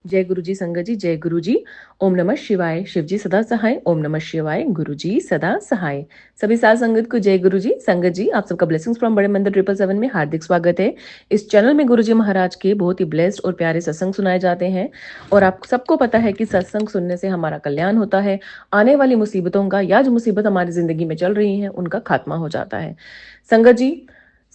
जय गुरु जी संगत जी, जय गुरु जी। ओम नमः शिवाय। शिव जी सदा सहाय। ओम नमः शिवाय। गुरु जी सदा सहाय। सभी साध संगत को जय गुरु जी संगत जी। आप सबका ब्लेसिंग्स फ्रॉम बड़े मंदिर 777 में हार्दिक स्वागत है। इस चैनल में गुरु जी महाराज के बहुत ही ब्लेस्ड और प्यारे सत्संग सुनाए जाते हैं और आप सबको पता है कि सत्संग सुनने से हमारा कल्याण होता है। आने वाली मुसीबतों का या जो मुसीबत हमारी जिंदगी में चल रही है उनका खात्मा हो जाता है। संगत जी,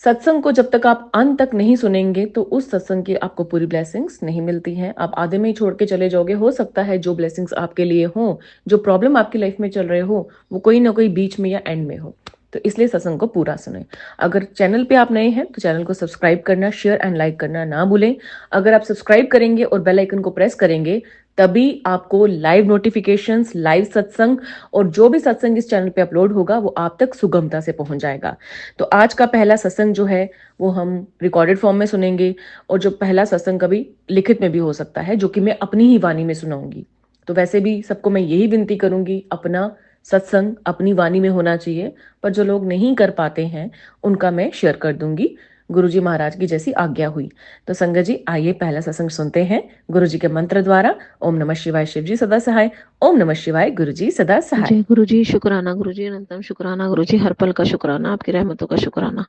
सत्संग को जब तक आप अंत तक नहीं सुनेंगे तो उस सत्संग की आपको पूरी ब्लेसिंग्स नहीं मिलती हैं। आप आधे में ही छोड़ के चले जाओगे। हो सकता है जो ब्लेसिंग्स आपके लिए हो, जो प्रॉब्लम आपकी लाइफ में चल रहे हो, वो कोई ना कोई बीच में या एंड में हो। तो इसलिए सत्संग को पूरा सुने। अगर चैनल पे आप नए हैं तो चैनल को सब्सक्राइब करना, शेयर एंड लाइक करना ना भूलें। अगर आप सब्सक्राइब करेंगे और बेल आइकन को प्रेस करेंगे तभी आपको लाइव नोटिफिकेशंस, लाइव सत्संग और जो भी सत्संग इस चैनल पे अपलोड होगा वो आप तक सुगमता से पहुंच जाएगा। तो आज का पहला सत्संग जो है वो हम रिकॉर्डेड फॉर्म में सुनेंगे और जो पहला सत्संग कभी लिखित में भी हो सकता है, जो कि मैं अपनी ही वाणी में सुनाऊंगी। तो वैसे भी सबको मैं यही विनती करूंगी, अपना सत्संग अपनी वाणी में होना चाहिए, पर जो लोग नहीं कर पाते हैं उनका मैं शेयर कर दूंगी गुरुजी महाराज की जैसी आज्ञा हुई। तो संगत जी आइए पहला सत्संग सुनते हैं गुरु जी के मंत्र द्वारा। ओम नमः शिवाय। शिव जी सदा सहाय। ओम नमः शिवाय। गुरु जी सदा सहाय। जय गुरु जी। शुक्राना गुरु जी, अनंतम शुक्राना गुरु जी, हर पल का शुक्राना, आपकी रहमतों का शुक्राना।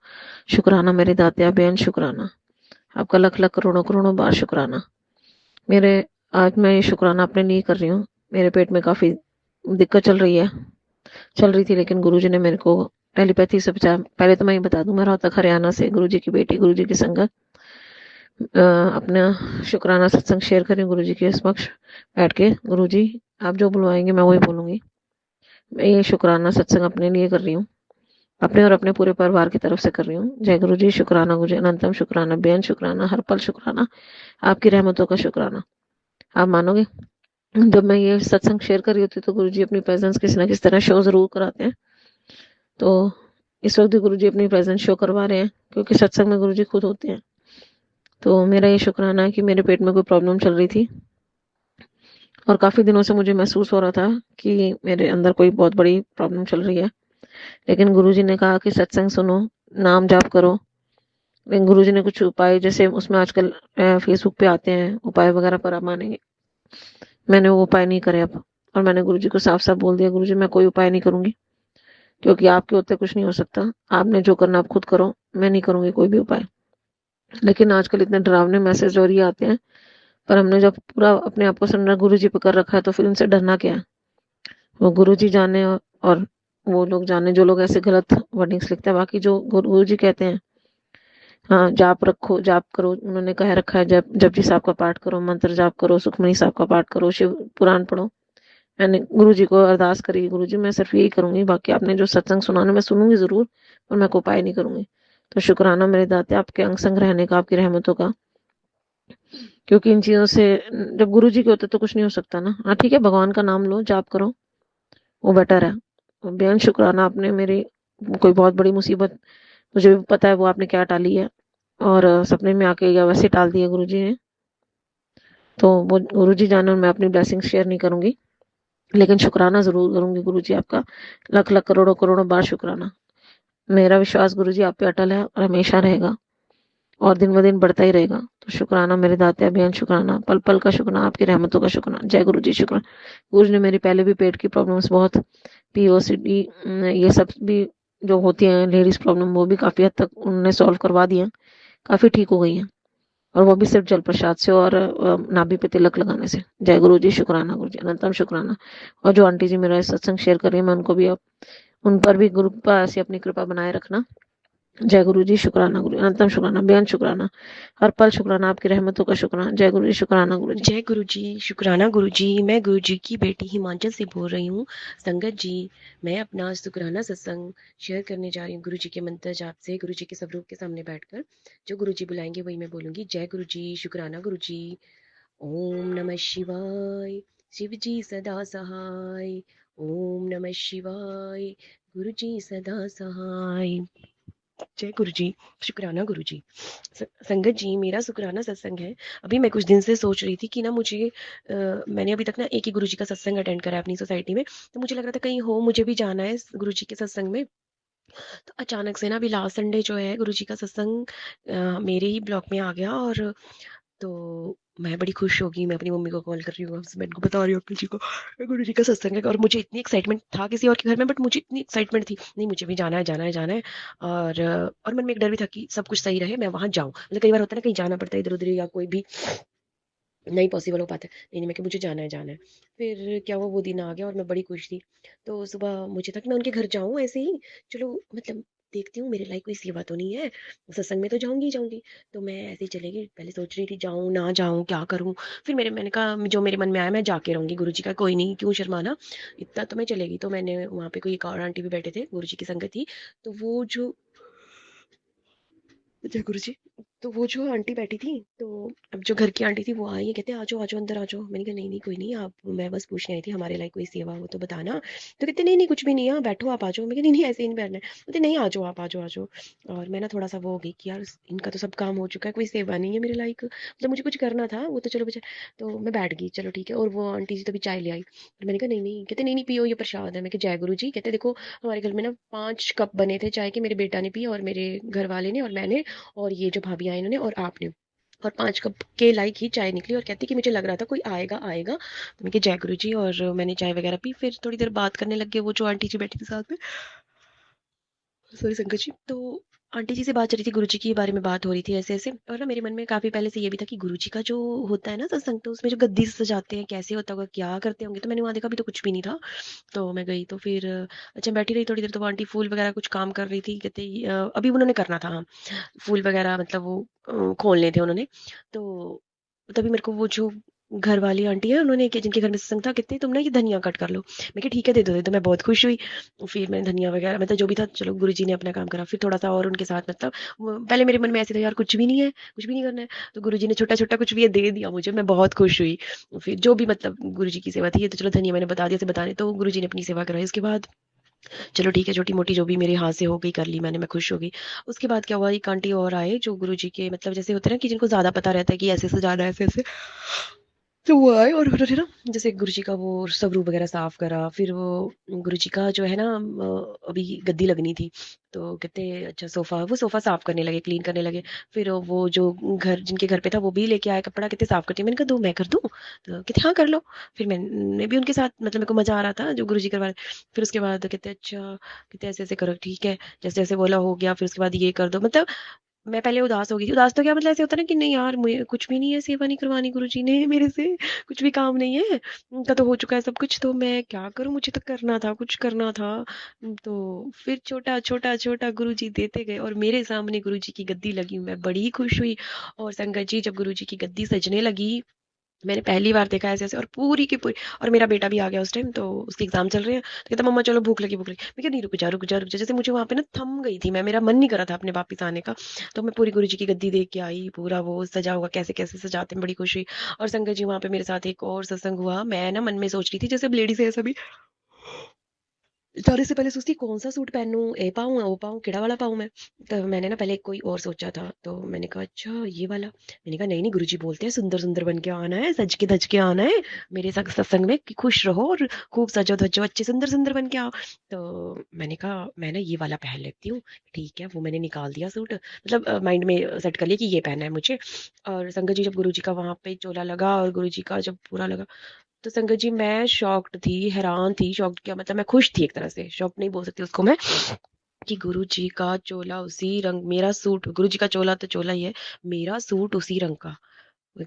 शुक्राना मेरे दातिया बेन, शुक्राना आपका लख लख करोड़ों करोड़ों बार शुक्राना। मेरे आज मैं ये शुक्राना अपने लिए कर रही हूँ। मेरे पेट में काफ़ी दिक्कत चल रही थी, लेकिन गुरुजी ने मेरे को टेलीपैथी से बचाया। पहले तो मैं ये बता दूं, मैं रोहतक हरियाणा से गुरुजी की बेटी, गुरुजी की संगत अपना शुक्राना सत्संग शेयर करें गुरुजी के समक्ष बैठ के। गुरुजी आप जो बुलवाएंगे मैं वही बोलूंगी। मैं ये शुक्राना सत्संग अपने लिए कर रही हूँ, अपने और अपने पूरे परिवार की तरफ से कर रही हूँ। जय गुरु जी। शुक्राना गुरु जी, अनंतम शुक्राना, बेअंत शुक्राना, हर पल शुक्राना, आपकी रहमतों का शुक्राना। आप मानोगे, जब मैं ये सत्संग शेयर कर रही होती तो गुरु जी अपनी प्रेजेंस किसी ना किसी तरह शो जरूर कराते हैं। तो इस वक्त भी गुरु जी अपनी प्रेजेंस शो करवा रहे हैं, क्योंकि सत्संग में गुरु जी खुद होते हैं। तो मेरा ये शुक्राना है कि मेरे पेट में कोई प्रॉब्लम चल रही थी और काफ़ी दिनों से मुझे महसूस हो रहा था कि मेरे अंदर कोई बहुत बड़ी प्रॉब्लम चल रही है। लेकिन गुरुजी ने कहा कि सत्संग सुनो, नाम जाप करो। लेकिन गुरुजी ने कुछ उपाय, जैसे उसमें आजकल फेसबुक पे आते हैं उपाय वगैरह, पर आप मानेंगे मैंने वो उपाय नहीं करे अब। और मैंने गुरुजी को साफ साफ बोल दिया, गुरुजी मैं कोई उपाय नहीं करूंगी, क्योंकि आपके होते कुछ नहीं हो सकता। आपने जो करना आप खुद करो, मैं नहीं करूंगी कोई भी उपाय। लेकिन आजकल इतने डरावने मैसेज और ये आते हैं, पर हमने जब पूरा अपने आप को सरेंडर गुरुजी पे कर रखा है तो फिर उनसे डरना क्या है। वो गुरुजी जाने और वो लोग जाने जो लोग ऐसे गलत वर्डिंग्स लिखते हैं। बाकी जो गुरुजी कहते हैं, हाँ जाप रखो, जाप करो, उन्होंने कह रखा है जप जपजी साहब का पाठ करो, मंत्र जाप करो, सुखमनी साहब का पाठ करो, शिव पुराण पढ़ो। मैंने गुरुजी को अरदास करी, गुरुजी मैं सिर्फ यही करूंगी, बाकी आपने जो सत्संग सुनाने मैं सुनूंगी जरूर, पर मैं कोई उपाय नहीं करूंगी। तो शुक्राना मेरे दाते आपके अंग संग रहने का, आपकी रहमतों का, क्योंकि इन चीजों से जब गुरुजी के होते तो कुछ नहीं हो सकता ना। हाँ ठीक है, भगवान का नाम लो, जाप करो, वो बेटर है। बेन शुक्राना, आपने मेरी कोई बहुत बड़ी मुसीबत, मुझे भी पता है वो आपने क्या टाली है, और सपने में आके या वैसे टाल दिया गुरुजी ने। तो वो गुरुजी जाने, और मैं अपनी ब्लेसिंग शेयर नहीं करूंगी, लेकिन शुक्राना जरूर करूंगी गुरुजी आपका। लख लख करोड़ों करोड़ों बार शुक्राना। मेरा विश्वास गुरुजी आप पे अटल है और हमेशा रहेगा, और दिन ब दिन बढ़ता ही रहेगा। तो शुक्राना मेरे दाते अभियान, शुक्राना पल पल का शुक्राना, आपकी रहमतों का शुक्राना। जय गुरु जी। शुक्राना गुरु ने मेरी पहले भी पेट की प्रॉब्लम्स बहुत, पीओसीडी, ये सब भी जो होती हैं लेडीज प्रॉब्लम, वो भी काफी हद तक उन्होंने सॉल्व करवा दिया, काफी ठीक हो गई हैं। और वो भी सिर्फ जल प्रसाद से और नाभि पे तिलक लगाने से। जय गुरु जी। शुक्राना गुरु जी, अनंतम शुक्राना। और जो आंटी जी मेरा सत्संग शेयर कर रही है, मैं उनको भी अब, उन पर भी गुरु कृपा से अपनी कृपा बनाए रखना। जय गुरु जी। शुक्राना गुरु, अनंतम शुक्राना, बेअंत शुक्राना, हर पल शुक्राना, आपकी रहमतों का शुक्राना। जय गुरु जी। शुक्राना गुरु जी। जय गुरु जी। शुक्राना गुरु जी। मैं गुरु जी की बेटी हिमाचल से बोल रही हूँ। संगत जी, मैं अपना शुक्राना सत्संग शेयर करने जा रही हूँ गुरु जी के मंत्र जाप से, गुरु जी के स्वरूप के सामने बैठकर। जो गुरु जी बुलाएंगे वही मैं बोलूंगी। जय गुरु जी। शुक्राना गुरु जी। ओम नमः शिवाय। शिव जी सदा सहाय। ओम नमः शिवाय। गुरु जी सदा सहाय। जय गुरु जी। शुक्राना गुरु जी। संगत जी, मेरा शुक्राना सत्संग है। अभी मैं कुछ दिन से सोच रही थी कि ना मुझे मैंने अभी तक ना एक ही गुरु जी का सत्संग अटेंड करा है अपनी सोसाइटी में। तो मुझे लग रहा था कहीं हो मुझे भी जाना है गुरु जी के सत्संग में। तो अचानक से ना अभी लास्ट संडे जो है गुरु जी का सत्संग मेरे ही ब्लॉक में आ गया। और तो मैं बड़ी खुश हो गई, मैं अपनी मम्मी को कॉल कर रही हूँ, हस्बैंड को बता रही हूँ अंकल जी को गुरु जी का सत्संग है। और मुझे इतनी एक्साइटमेंट था किसी और के घर में, बट मुझे इतनी एक्साइटमेंट थी नहीं, मुझे भी जाना है जाना है जाना है। और मन में एक डर भी था कि सब कुछ सही रहे, मैं वहां जाऊं। मतलब कई बार होता है ना, कहीं जाना पड़ता है इधर उधर, या कोई भी नहीं पॉसिबल हो पाता है। नहीं नहीं, मैं कि मुझे जाना है जाना है। फिर क्या हुआ, वो दिन आ गया और मैं बड़ी खुश थी। तो सुबह मुझे था कि मैं उनके घर जाऊं ऐसे ही, चलो मतलब देखती हूँ मेरे लायक कोई सेवा तो नहीं है, सत्संग में तो जाऊंगी ही जाऊंगी। तो मैं ऐसे ही चलेगी, पहले सोच रही थी जाऊं ना जाऊं क्या करूं। फिर मैंने कहा, जो मेरे मन में आया मैं जाके रहूंगी। गुरु जी का कोई नहीं, क्यों शर्माना, इतना तो मैं चलेगी। तो मैंने वहां पे कोई एक और आंटी भी बैठे थे, गुरु जी की संगत थी। तो वो जो जय गुरु जी। तो वो जो आंटी बैठी थी, तो अब जो घर की आंटी थी वो आई है, कहते आ जाओ आ जाओ अंदर आ जाओ। मैंने कहा नहीं नहीं कोई नहीं, आप, मैं बस पूछने आई थी, हमारे लायक कोई सेवा हो तो बताना। तो कहते नहीं नहीं कुछ भी नहीं है, बैठो आप आ जाओ। मैं कहा नहीं नहीं ऐसे ही नहीं बैठना है। बोलते नहीं आ जाओ आप आ जाओ आ जाओ। और मैं ना थोड़ा सा वो हो गई कि यार इनका तो सब काम हो चुका है, कोई सेवा नहीं है मेरे लायक, मतलब मुझे कुछ करना था वो तो चलो बचा। तो मैं बैठ गई, चलो ठीक है। और वो आंटी जी तभी चाय ले आई, और मैंने कहा नहीं नहीं, कहते नहीं नहीं पियो ये प्रसाद है। मैं कहा जय गुरु जी। कहते देखो हमारे घर में ना 5 कप बने थे चाय के, मेरे बेटा ने पिए और मेरे घर वाले ने और मैंने, और ये जो भाभी आई इन्होंने और आपने, और 5 कप के लायक ही चाय निकली। और कहती कि मुझे लग रहा था कोई आएगा आएगा। तो मैं कि जय गुरु जी, और मैंने चाय वगैरह पी। फिर थोड़ी देर बात करने लग गए वो जो आंटी जी बैठी थी साथ में, सॉरी संकट जी। तो आंटी जी से बात चल रही थी, गुरु जी के बारे में बात हो रही थी ऐसे ऐसे। और ना मेरे मन में काफी पहले से ये भी था कि गुरु जी का जो होता है ना सत्संग, तो उसमें जो गद्दी से सजाते हैं कैसे होता होगा, क्या करते होंगे। तो मैंने वहां देखा भी तो कुछ भी नहीं था। तो मैं गई तो फिर अच्छा बैठी रही थोड़ी देर। तो वो आंटी फूल वगैरह कुछ काम कर रही थी, कहते अभी उन्होंने करना था, हाँ, फूल वगैरह मतलब वो खोलने थे उन्होंने। तो तभी मेरे को वो जो घर वाली आंटी है उन्होंने, जिनके घर में सत्संग था, कहते तुम ना ये धनिया कट कर लो। मैं कहा ठीक है दे दो दे दो। मैं बहुत खुश हुई। फिर मैंने धनिया वगैरह मतलब जो भी था, चलो गुरु जी ने अपना काम करा। फिर थोड़ा सा और उनके साथ मतलब पहले मेरे मन में ऐसे था यार कुछ भी नहीं है, कुछ भी नहीं करना है। तो गुरु जी ने छोटा छोटा कुछ भी ये दे दिया मुझे, मैं बहुत खुश हुई। फिर जो भी मतलब गुरु जी की सेवा थी, ये तो चलो धनिया मैंने बता दिया से बताने, तो गुरु जी ने अपनी सेवा कराई। उसके बाद चलो ठीक है, छोटी-मोटी जो भी मेरे हाथ से हो गई कर ली मैंने, मैं खुश हो गई। उसके बाद क्या हुआ, एक आंटी और आए जो गुरुजी के मतलब जैसे होते हैं ना कि जिनको ज़्यादा पता रहता है कि ऐसे सजाना है, ऐसे-ऐसे। तो वो आए और उन्होंने ना जैसे गुरुजी का वो स्वरूप वगैरह साफ करा। फिर वो गुरुजी का जो है ना अभी गद्दी लगनी थी। तो कहते अच्छा सोफ़ा साफ करने लगे, क्लीन करने लगे। फिर वो जो घर जिनके घर पे था वो भी लेके आए कपड़ा, कहते साफ करती हूँ। मैंने कहा दो मैं कर दूँ? तो कहते हाँ कर लो। फिर मैंने भी उनके साथ मतलब मेरे को मज़ा आ रहा था जो गुरुजी करवा रहे। फिर उसके बाद कहते अच्छा, कहते ऐसे-ऐसे करो, ठीक है। जैसे-जैसे बोला हो गया, फिर उसके बाद ये कर दो। मतलब मैं पहले उदास हो गई थी। उदास तो क्या मतलब ऐसे होता है ना कि नहीं यार मुझे कुछ भी नहीं है, सेवा नहीं करवानी गुरुजी ने मेरे से, कुछ भी काम नहीं है। उनका तो हो चुका है सब कुछ, तो मैं क्या करूँ? मुझे तो करना था, कुछ करना था। तो फिर छोटा, छोटा, छोटा गुरुजी देते गए और मेरे सामने गुरुजी की गद्दी लगी। मैं बड़ी खुश हुई। और संगत जी जब गुरुजी की गद्दी सजने लगी, मैंने पहली बार देखा ऐसे-ऐसे, और पूरी की पूरी। और मेरा बेटा भी आ गया उस टाइम, तो उसके एग्ज़ाम चल रहे हैं। तो कहता मम्मा चलो भूख लगी भूख लगी। मैं कहा नहीं रुक जा रुक जा रुक जा। जैसे मुझे वहाँ पे ना थम गई थी मैं, मेरा मन नहीं कर रहा था अपने वापस आने का। तो मैं पूरी गुरु जी की गद्दी देख के आई, पूरा वो सजा हुआ कैसे-कैसे सजाते हैं, बड़ी खुश हुई। और संगत जी वहाँ पे मेरे साथ एक और सत्संग हुआ। मैं ना मन में सोच रही थी जैसे अब लेडीज़ है सभी, जाने से पहले सोचती कौन-सा सूट पहनूँ, ए पाऊँ, ओ पाऊँ, केड़ा वाला पाऊँ मैं? तो मैंने ना पहले कोई और सोचा था, तो मैंने कहा अच्छा ये वाला। मैंने कहा नहीं, नहीं गुरुजी बोलते हैं सुंदर-सुंदर बन के आना है, सज के धज के आना है मेरे सत्संग में कि खुश रहो और खूब सजो-धजो, अच्छे सुंदर-सुंदर बन के आओ। तो मैंने कहा मैं ना ये वाला पहन लेती हूँ, ठीक है। वो मैंने निकाल दिया सूट, मतलब माइंड में सेट कर लिया कि ये पहनना है मुझे। और संगत जी जब गुरुजी का वहाँ पे चोला लगा और गुरुजी का जब पूरा लगा, तो संगत जी मैं शॉक्ड थी, हैरान थी। शॉक्ड क्या मतलब, मैं खुश थी एक तरह से, शॉक्ड नहीं बोल सकती उसको मैं, कि गुरुजी का चोला उसी रंग, मेरा सूट, गुरुजी का चोला तो चोला ही है, मेरा सूट उसी रंग का।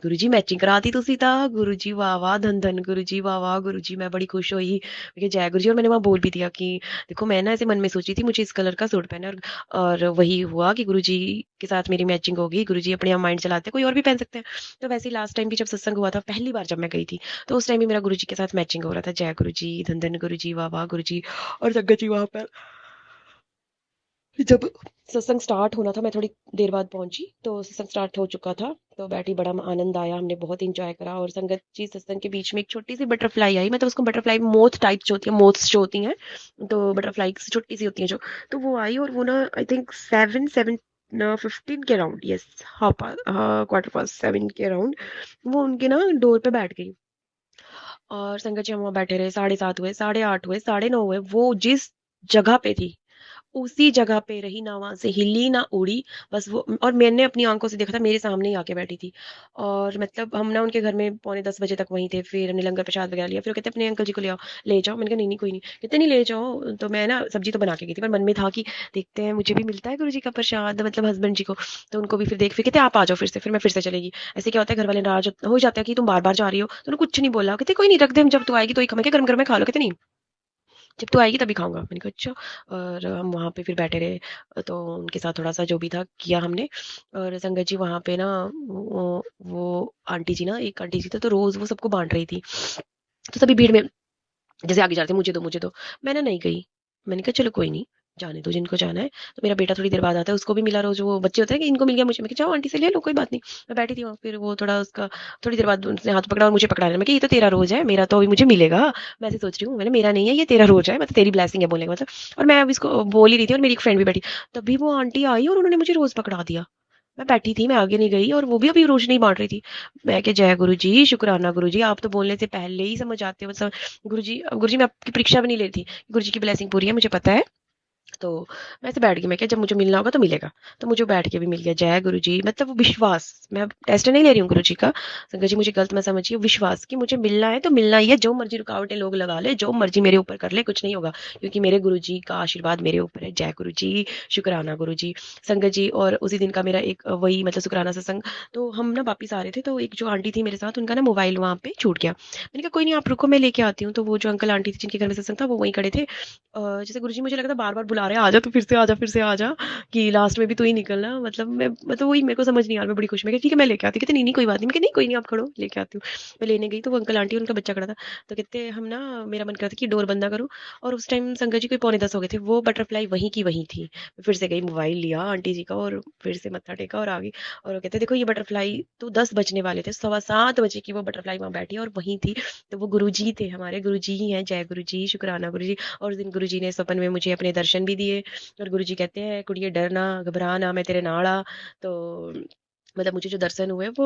गुरुजी मैचिंग कराती तुसी ता, गुरुजी वाह वाह धन धन, गुरुजी वाह वाह गुरुजी। मैं बड़ी खुश हुई, मैं कहा जय गुरुजी। और मैंने वहाँ बोल भी दिया कि देखो मैं ना ऐसे मन में सोची थी मुझे इस कलर का सूट पहना है, और वही हुआ कि गुरुजी के साथ मेरी मैचिंग हो गई। गुरुजी अपने यहाँ माइंड चलाते हैं, कोई और भी पहन सकते हैं। तो वैसे ही लास्ट टाइम भी जब सत्संग हुआ था, पहली बार जब मैं गई थी, तो उस टाइम भी मेरा गुरुजी के साथ मैचिंग हो रहा था, जय गुरुजी धन धन गुरुजी वाह वाह गुरुजी। और संगत जी वहाँ पर जब सत्संग स्टार्ट होना था, मैं थोड़ी देर बाद पहुंची, तो सत्संग स्टार्ट हो चुका था। तो बैठी, बड़ा आनंद आया, हमने बहुत इंजॉय करा। और संगत जी सत्संग के बीच में एक छोटी सी बटरफ्लाई आई, मतलब उसको बटरफ्लाई मोथ टाइप जो होती है, मोथ्स जो होती हैं, तो बटरफ्लाई छोटी सी होती है जो, तो वो आई और वो ना आई थिंक 7 15 के अराउंड, यस, हाँ क्वार्टर पास 7 के अराउंड वो उनके ना डोर पे बैठ गई। और संगत जी हम वहाँ बैठे रहे, 7:30 हुए, 8:30 हुए, 9:30 हुए, वो जिस जगह पे थी उसी जगह पे रही, ना वहाँ से हिली, ना उड़ी। बस वो, और मैंने अपनी आँखों से देखा था, मेरे सामने ही आके बैठी थी। और मतलब हम ना उनके घर में पौने 10 बजे तक वहीं थे, फिर हमने लंगर प्रसाद वगैरह लिया। फिर वो कहते अपने अंकल जी को ले आओ, ले जाओ। मैंने कहा नहीं नहीं कोई नहीं। कहते नहीं ले जाओ। तो मैं ना सब्जी तो बना के गई थी, पर मन में था कि देखते हैं मुझे भी मिलता है गुरुजी का प्रसाद, मतलब हस्बैंड जी को। तो उनको भी फिर देख, फिर कहते आप आ जाओ फिर से। फिर मैं फिर से चलेगी। ऐसे क्या होता है, घर वाले नाराज हो जाते हैं कि तुम बार बार जा रही हो। तो उन्होंने कुछ नहीं बोला, कहते कोई नहीं रख दे, हम जब तू आएगी तो ही खाएंगे, गरम गरम में खा लो। कहते नहीं, जब तू आएगी तभी खाऊंगा। मैंने कहा अच्छा। और हम वहाँ पे फिर बैठे रहे, तो उनके साथ थोड़ा सा जो भी था किया हमने। और संगत जी वहाँ पे ना, वो आंटी जी ना, एक आंटी जी तो रोज वो सबको बांट रही थी। तो सभी भीड़ में जैसे आगे जा रहे थे, मुझे दो मुझे दो। मैं ना नहीं गई। मैंने कहा चलो कोई नहीं, जाने दो जिनको जाना है। तो मेरा बेटा थोड़ी देर बाद आता है, उसको भी मिला रोज, वो बच्चे होते हैं कि इनको मिल गया मुझे। मैं कहा जाओ आंटी से ले लो, कोई बात नहीं। मैं बैठी थी वहाँ, फिर वो थोड़ा उसका, थोड़ी देर बाद उसने हाथ पकड़ा और मुझे पकड़ा लिया। मैं कि ये तो तेरा रोज है, मेरा तो अभी मुझे मिलेगा। मैं ऐसे सोच रही हूँ, मैंने मेरा नहीं है ये तेरा रोज है, मतलब तेरी ब्लेसिंग है बोलने का मतलब। और मैं अब इसको बोल ही रही थी, और मेरी एक फ्रेंड भी बैठी। तभी वो आंटी आई और उन्होंने मुझे रोज पकड़ा दिया। मैं बैठी थी, मैं आगे नहीं गई, और वो भी अभी रोशनी बांट रही थी। मैं कि जय गुरु जी, शुक्राना गुरु जी, आप तो बोलने से पहले ही समझ आते हो। गुरु जी मैं आपकी परीक्षा भी नहीं ले रही थी, गुरु जी की ब्लेसिंग पूरी है मुझे पता है। तो मैं ऐसे बैठ गई, मैं क्या जब मुझे मिलना होगा तो मिलेगा। तो मुझे बैठ के भी मिल गया। जय गुरु जी, मतलब वो विश्वास, मैं अब टेस्ट नहीं ले रही हूँ गुरु जी का। संगत जी मुझे गलत मत समझिए, विश्वास कि मुझे मिलना है तो मिलना ही है। जो मर्जी रुकावटें लोग लगा ले, जो मर्जी मेरे ऊपर कर ले, कुछ नहीं होगा, क्योंकि मेरे गुरु जी का आशीर्वाद मेरे ऊपर है। जय गुरु जी, शुक्राना गुरु जी। संगत जी, और उसी दिन का मेरा एक वही मतलब शुक्राना सत्संग। तो हम ना वापिस आ रहे थे, तो एक जो आंटी थी मेरे साथ, उनका ना मोबाइल वहाँ पे छूट गया। मैंने कहा कोई नहीं आप रुको, मैं लेके आती हूँ। तो वो जो अंकल आंटी थी जिनके घर में सत्संग था, वो वहीं खड़े थे। जैसे गुरुजी मुझे लगा था बार बार बुला रहे हैं, आ जा तू, फिर से आ जा, फिर से आ जा, कि लास्ट में भी तू ही निकलना। मतलब मैं, मतलब वही मेरे को समझ नहीं आ रहा। मैं बड़ी खुश, मैं कहा ठीक है मैं लेके आती। कहते नहीं नहीं कोई बात नहीं। मैं कहा नहीं कोई नहीं आप खड़ो, लेके आती हूँ। मैं लेने गई तो वो अंकल आंटी और उनका बच्चा खड़ा था। तो कहते हम ना, मेरा मन करता कि डोर बंदा करूँ। और उस टाइम संगत जी कोई पौने 10 हो गए थे, वो बटरफ्लाई वहीं की वहीं थी। मैं फिर से गई, मोबाइल लिया आंटी जी का, और फिर से मत्था टेका और आ गई। और वो कहते देखो ये बटरफ्लाई तो 10 बजने वाले थे, 7:15 बजे की वो बटरफ्लाई वहां बैठी और वहीं थी। तो वो गुरु जी थे, हमारे गुरु जी ही हैं। जय गुरु जी, शुक्राना गुरु जी। और उस दिन गुरुजी ने सपन में मुझे अपने दर्शन भी दिए। और गुरुजी कहते हैं कुड़िए डरना घबराना, मैं तेरे नाल आ। तो मतलब मुझे जो दर्शन हुए वो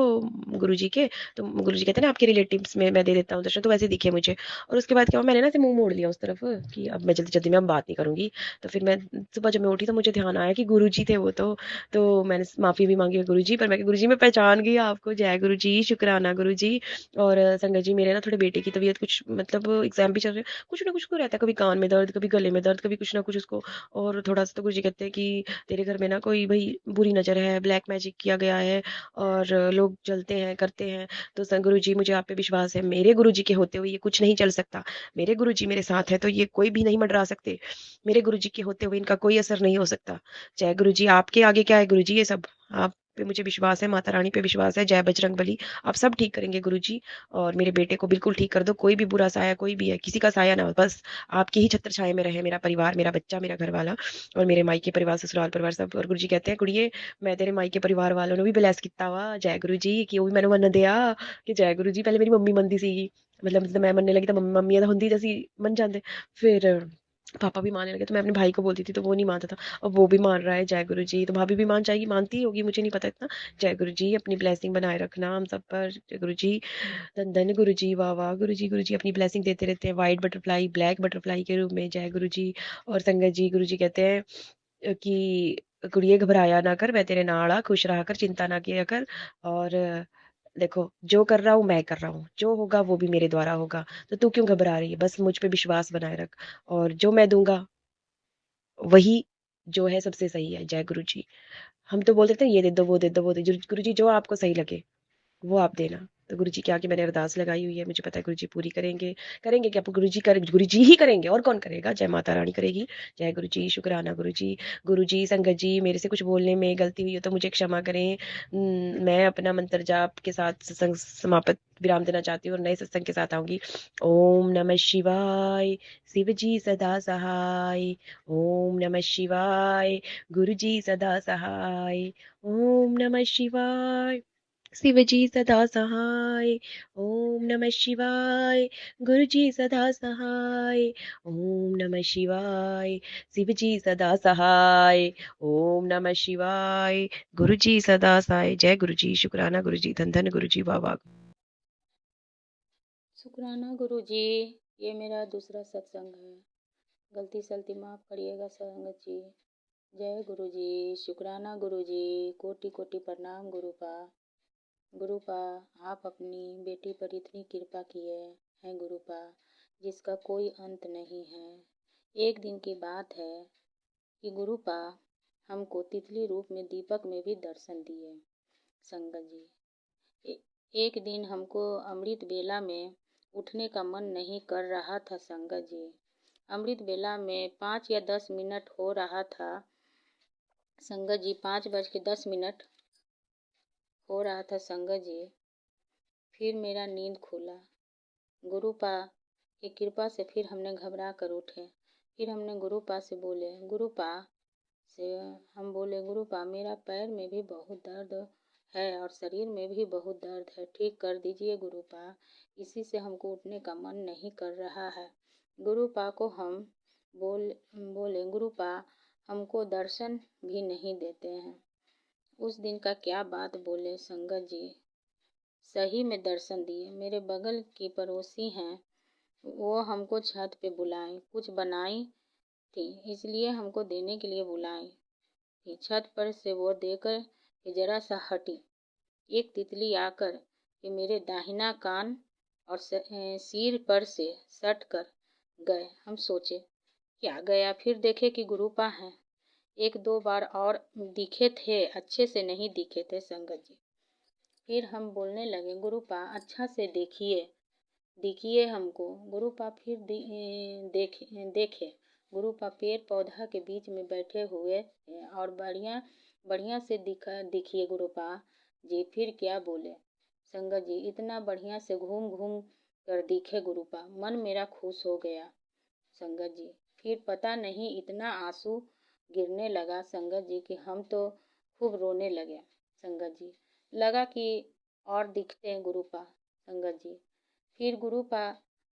गुरुजी के, तो गुरुजी कहते हैं ना आपके रिलेटिव्स में मैं दे देता हूँ दर्शन, तो वैसे दिखे मुझे। और उसके बाद क्या हुआ, मैंने ना ऐसे मुंह मोड़ लिया उस तरफ कि अब मैं जल्दी जल्दी में अब बात नहीं करूंगी। तो फिर मैं सुबह जब मैं उठी तो मुझे ध्यान आया कि गुरुजी थे वो तो मैंने माफी भी मांगी गुरुजी, पर मैं गुरुजी मैं पहचान गई आपको। जय गुरुजी, शुक्राना गुरुजी। और संगत जी मेरे ना थोड़े बेटे की तबीयत कुछ, मतलब एग्जाम भी चल रहे हैं, कुछ ना कुछ को रहता है, कभी कान में दर्द, कभी गले में दर्द, कभी कुछ ना कुछ उसको। और थोड़ा सा तो गुरुजी कहते हैं कि तेरे घर में ना कोई भाई बुरी नजर है, ब्लैक मैजिक किया गया है, और लोग जलते हैं करते हैं। तो गुरु जी मुझे आप पे विश्वास है, मेरे गुरु जी के होते हुए ये कुछ नहीं चल सकता। मेरे गुरु जी मेरे साथ है तो ये कोई भी नहीं मंडरा सकते। मेरे गुरु जी के होते हुए इनका कोई असर नहीं हो सकता। जय गुरु जी, आपके आगे क्या है गुरु जी, ये सब आप पे मुझे विश्वास है, माता रानी पे विश्वास है। जय बजरंग बली, आप सब ठीक करेंगे गुरु जी। और मेरे बेटे को बिल्कुल ठीक कर दो, कोई भी बुरा साया कोई भी है, किसी का साया ना हो, बस आपकी ही छत्र छाया में रहे मेरा परिवार, मेरा बच्चा, मेरा घर वाला, और मेरे मायके परिवार, ससुराल परिवार सब। और गुरु जी कहते हैं कुड़िए मैं तेरे मायके परिवार वालों ने भी ब्लेस किया वा। जय गुरु जी, कि वो भी मैंने मन दिया कि जय गुरु जी। पहले मेरी मम्मी मनती सी, मतलब जब मैं मनने लगी तो मम्मी तो हुंदी जैसी मन जाते। फिर पापा भी मानने लगे, तो मैं अपने भाई को बोलती थी तो वो नहीं मानता था, और वो भी मान रहा है। जय गुरु जी, तो भाभी भी मान जाएगी, मानती ही होगी, मुझे नहीं पता इतना। जय गुरु जी, अपनी ब्लेसिंग बनाए रखना हम सब पर। जय गुरु जी, धन धन गुरु जी, वाह वाह गुरु जी अपनी ब्लेसिंग देते रहते हैं, व्हाइट बटरफ्लाई ब्लैक बटरफ्लाई के रूप में। जय गुरु जी। और संगत जी, गुरु जी कहते हैं कि कुड़िए घबराया ना कर, मैं तेरे नाल आ, खुश रहा कर, चिंता ना किया कर। और देखो जो कर रहा हूँ मैं कर रहा हूँ, जो होगा वो भी मेरे द्वारा होगा, तो तू क्यों घबरा रही है, बस मुझ पे विश्वास बनाए रख। और जो मैं दूंगा वही जो है सबसे सही है। जय गुरु जी। हम तो बोल देते हैं ये दे दो वो दे दो वो दे दो, गुरु जी जो आपको सही लगे वो आप देना। तो गुरु जी के आगे मैंने अरदास लगाई हुई है, मुझे पता है गुरु जी पूरी करेंगे। करेंगे क्या, गुरु जी कर, गुरु जी ही करेंगे, और कौन करेगा। जय माता रानी करेगी। जय गुरु जी, शुक्राना गुरु जी। गुरु जी, संगत जी, मेरे से कुछ बोलने में गलती हुई हो तो मुझे क्षमा करें। मैं अपना मंत्र जाप के साथ सत्संग समाप्त विराम देना चाहती हूँ और नए सत्संग के साथ आऊंगी। ओम नमः शिवाय, शिव जी सदा सहाय। ओम नमः शिवाय, गुरु जी सदा सहाय। ओम नमः शिवाय, शिवजी सदा सहाय। ओम नमः शिवाय, गुरु जी सदा सहाय। ओम नमः शिवाय, शिवजी सदा सहाय। ओम नमः शिवाय, गुरु जी सदा सहाय। जय गुरु जी, शुक्राना गुरु जी, धन धन गुरु जी, वाह वाह। शुक्राना गुरु जी, ये मेरा दूसरा सत्संग है। गलती सलती माफ़ करिएगा संगत जी। जय गुरु जी, शुक्राना गुरु जी, कोटि कोटि प्रणाम गुरुपा। गुरुपा, आप अपनी बेटी पर इतनी कृपा किए हैं गुरुपा, जिसका कोई अंत नहीं है। एक दिन की बात है कि गुरुपा हमको तितली रूप में दीपक में भी दर्शन दिए संगत जी। एक दिन हमको अमृत बेला में उठने का मन नहीं कर रहा था संगत जी। अमृत बेला में 5 या 10 मिनट हो रहा था संगत जी, 5:10 हो रहा था संगत जी। फिर मेरा नींद खुला। गुरुपा की कृपा से फिर हमने घबरा कर उठे। फिर हमने गुरुपा से बोले, गुरुपा से हम बोले, गुरुपा मेरा पैर में भी बहुत दर्द है और शरीर में भी बहुत दर्द है, ठीक कर दीजिए गुरुपा, इसी से हमको उठने का मन नहीं कर रहा है। गुरुपा को हम बोले, गुरुपा हमको दर्शन भी नहीं देते हैं। उस दिन का क्या बात बोले संगत जी, सही में दर्शन दिए। मेरे बगल की पड़ोसी हैं, वो हमको छत पे बुलाए, कुछ बनाई थी इसलिए हमको देने के लिए बुलाई थी। छत पर से वो देकर कि जरा सा हटी, एक तितली आकर कि मेरे दाहिना कान और सिर पर से सट कर गए। हम सोचे क्या गया, फिर देखे कि गुरुपा हैं। 1-2 बार और दिखे थे, अच्छे से नहीं दिखे थे संगत जी। फिर हम बोलने लगे, गुरुपा अच्छा से दिखिए हमको। गुरुपा फिर देखे गुरुपा पेड़ पौधा के बीच में बैठे हुए और बढ़िया से दिखिए गुरुपा जी। फिर क्या बोले संगत जी, इतना बढ़िया से घूम घूम कर दिखे गुरुपा, मन मेरा खुश हो गया संगत जी। फिर पता नहीं इतना आंसू गिरने लगा संगत जी कि हम तो खूब रोने लगे संगत जी। लगा कि और दिखते हैं गुरुपा संगत जी। फिर गुरुपा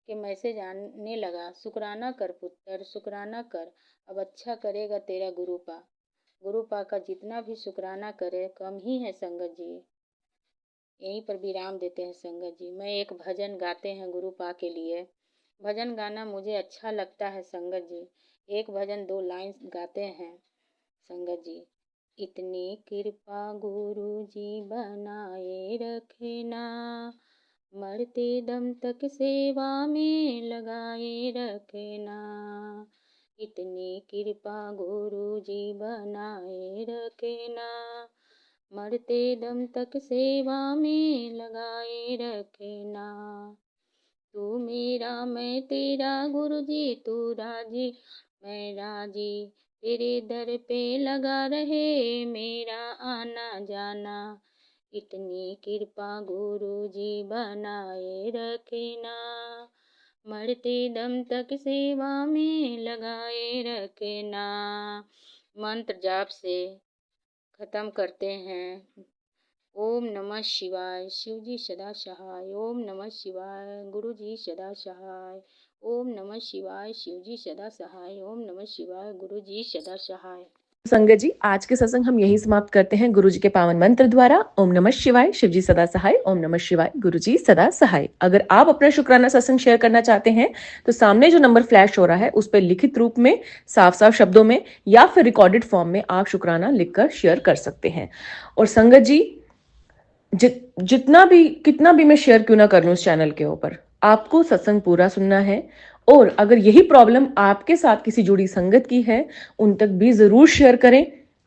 के मैसेज आने लगा, शुक्राना कर पुत्र, शुक्राना कर, अब अच्छा करेगा तेरा गुरुपा। गुरुपा का जितना भी शुक्राना करे कम ही है संगत जी। यहीं पर विराम देते हैं संगत जी। मैं एक भजन गाते हैं गुरुपा के लिए। भजन गाना मुझे अच्छा लगता है संगत जी। एक भजन 2 लाइन गाते हैं संगत जी। इतनी कृपा गुरु जी बनाए रखना, मरते दम तक सेवा में लगाए रखना। इतनी कृपा गुरु जी बनाए रखना, मरते दम तक सेवा में लगाए रखना। तू मेरा मैं तेरा गुरु जी, तू राजी मैं राजी, तेरे दर पे लगा रहे मेरा आना जाना। इतनी कृपा गुरु जी बनाए रखना, मरते दम तक सेवा में लगाए रखना। मंत्र जाप से खत्म करते हैं। ओम नमः शिवाय, शिव जी सदा सहाय। ओम नमः शिवाय, गुरु जी सदा सहाय। ओम नमः शिवाय, शिव जी सदा सहाय। ओम नमः शिवाय, गुरु जी सदा सहाय। संगत जी, आज के सत्संग हम यही समाप्त करते हैं गुरु जी के पावन मंत्र द्वारा। ओम नमः शिवाय, शिव जी सदा सहाय। ओम नमः शिवाय, गुरु जी सदा सहाय। अगर आप अपना शुक्राना सत्संग शेयर करना चाहते हैं तो सामने जो नंबर फ्लैश हो रहा है उस पर लिखित रूप में साफ साफ शब्दों में या फिर रिकॉर्डेड फॉर्म में आप शुक्राना लिखकर शेयर कर सकते हैं। और संगत जी, जितना भी कितना भी मैं शेयर क्यों ना कर लूं इस चैनल के ऊपर, आपको सत्संग पूरा सुनना है। और अगर यही प्रॉब्लम आपके साथ किसी जुड़ी संगत की है, उन तक भी जरूर शेयर करें,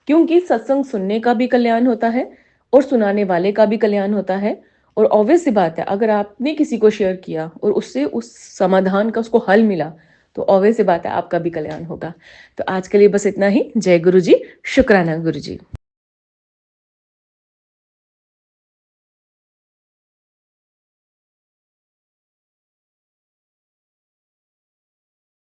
क्योंकि सत्संग सुनने का भी कल्याण होता है और सुनाने वाले का भी कल्याण होता है। और ऑब्वियस सी बात है, अगर आपने किसी को शेयर किया और उससे उस समाधान का उसको हल मिला तो ऑब्वियस सी बात है आपका भी कल्याण होगा। तो आज के लिए बस इतना ही। जय गुरु जी, शुक्राना गुरु जी।